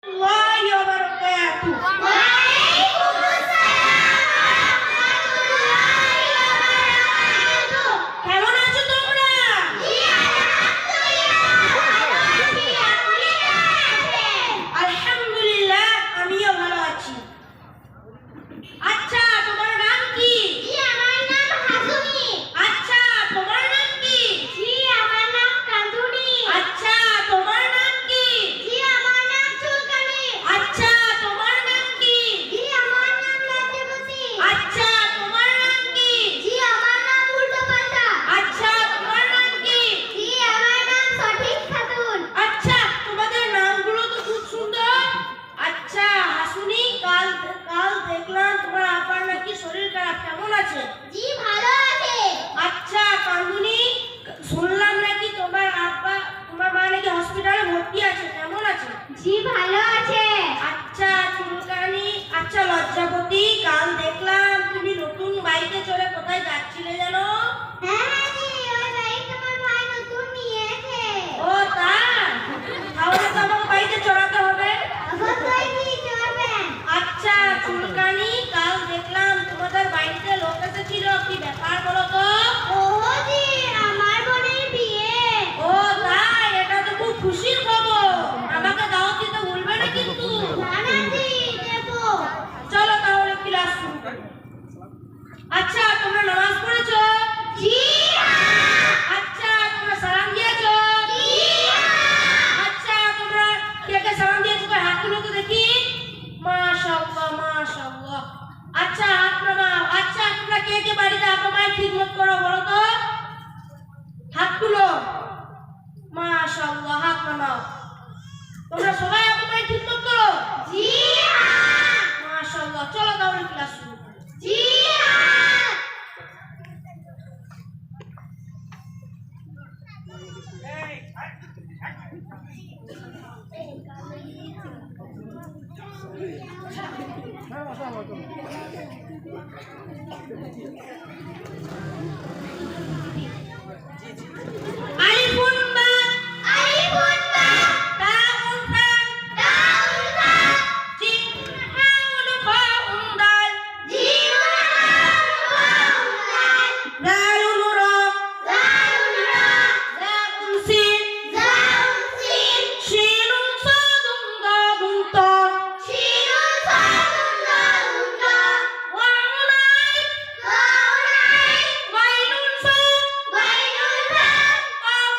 warahmatullahi wabarakatuh. কেমন আছো তোমরা? আলহামদুলিল্লাহ, আমিও ভালো আছি। আচ্ছা, তোমার নাম কি? আমার নাম হাসুনি। আচ্ছা, তোমার নাম কি? আমার নাম কান্দুনি। আচ্ছা, তোমার নাম কি? আমার নাম চুলকানি। আচ্ছা, তোমার নাম কি? আমার নাম লজ্জাবতী। আচ্ছা, তোমার নাম কি? আমার নাম উল্টোপাল্টা। আচ্ছা, তোমার নাম কি? আমার নাম সঠিক খাতুন। আচ্ছা, তোমাদের নামগুলো তো খুব সুন্দর। আচ্ছা হাসুনি, কাল দেখলাম তোমার আপার নাকি শরীর খারাপ, কেমন আছে? ভালো আছে। আচ্ছা কান্দুনি, শুনলাম নাকি তোমার মা নাকি হসপিটালে ভর্তি আছে, কেমন আছে? ভালো আছে। আচ্ছা চুলকানি, আচ্ছা লজ্জাবতী, কাল দেখলাম তুমি নতুন বাইকে চড়ে কোথায় যাচ্ছিলে জানো? হ্যাঁ জি, ওই বাইক আমার ভাই নতুন নিয়েছে। ও তাই? তাহলে তো আমাকে বাইকে চড়াতে হবে। অবশ্যই কি চড়বেন। আচ্ছা চুলকানি, কাল দেখলাম তোমাদের বাড়িতে লোক এসেছিল, কি ব্যাপার বলো তো? ওহো জি, আমার বোনের বিয়ে। ও তাই? এটা তো খুব খুশির খবর, আমাকে দাওয়াত দিতে ভুলবে না কিন্তু। না না জি, দেবো। চলো তাহলে ক্লাস শুরু করি। আচ্ছা তোমরা নামাজ পড়েছো? জি আচ্ছা তোমরা সালাম দিয়েছো? আচ্ছা তোমরা কে কে সালাম দিয়েছো হাত তুলো তো দেখি। মাশাআল্লাহ মাশাআল্লাহ। আচ্ছা হাত নামাও। আচ্ছা তোমরা কে কে বাড়িতে আপা মায়ের খিদমত করো বলো তো? হাত তুলো। মাশাআল্লাহ, হাত নামাও। তোমরা সবাই আপা মায়ের খিদমত করো? জি মাশাআল্লাহ। চলো তাহলে ক্লাস শুরু করি। জি আলিফুন বা, আলিফুন বা, তাউন তা, তাউন তা, জিম হাউন ফাউন দাল, জীবন হাউন দাল, দালুন রা, দাউন রা, দাউন সিন, দাউন সিন, শিনুন সাদুন দাদুন তা, শিনুন সাদুন দাউন তা, ওয়াউন আইন, ওয়াউন আইন, ওয়াইনুন ফা, ওয়াইনুন ফা, কাফুন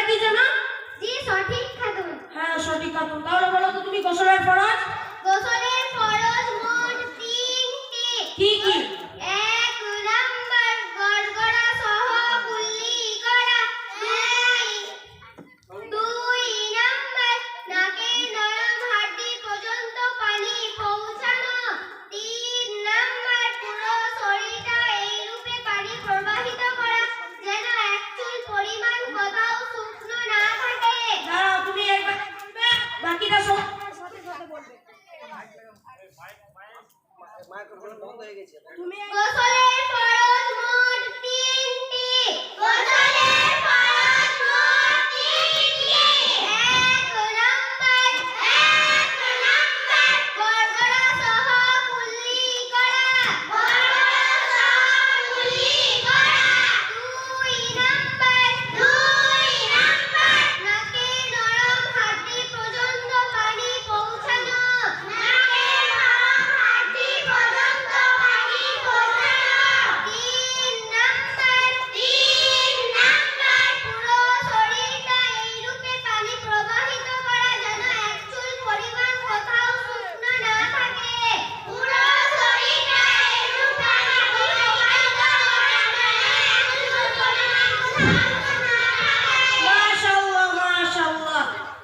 নামটা কি জানো? জি সঠিক খাতুন। হ্যাঁ সঠিক খাতুন। তাহলে বলো তো তুমি গোসলের ফরজ গোসলের ফরজ মোট 3টি। কি কি? 1 নাম্বার গড়গড়া সহ কুল্লি করা। 2 নাম্বার নাকের নরম হাড্ডি পর্যন্ত পানি পৌঁছানো। 3 নাম্বার পুরো শরীরটা এইরূপে পানি প্রবাহিত করা যেন এক চুল পরিমাণ কোথাও শুকনো না থাকে। দাঁড়াও, তুমি একবার বলবে, বাকিটা সব আমার সাথে সাথে বলবে। তুমি গোসলের ফরজ মোট 3টি। গোসলের ফরজ মোট 3টি। 1 নাম্বার গড়গড়া সহ কুল্লি করা। 2 নাম্বার নাকের নরম হাড্ডি পর্যন্ত পানি পৌঁছানো। 3 নাম্বার পুরো শরীরটা এইরূপে পানি প্রবাহিত করা যেন এক চুল পরিমাণ কোথাও শুকনো না থাকে। পুরো শরীরটা এইরূপে পানি প্রবাহিত করা যেন এক চুল পরিমাণ কোথাও শুকনো না থাকে। মাশাআল্লাহ মাশাআল্লাহ।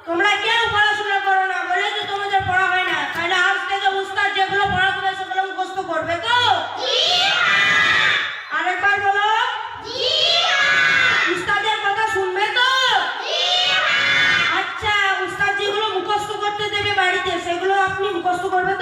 তোমরা কেউ পড়াশোনা করো না বলে তো তোমাদের পড়া হয় না। তাহলে আজ থেকে উস্তাদ যেগুলো পড়াবে সেগুলো মুখস্থ করবে তো? আরেকবার বলো, উস্তাদের কথা শুনবে তো? আচ্ছা, উস্তাদ যেগুলো মুখস্থ করতে দেবে বাড়িতে সেগুলো আপনি মুখস্থ করবে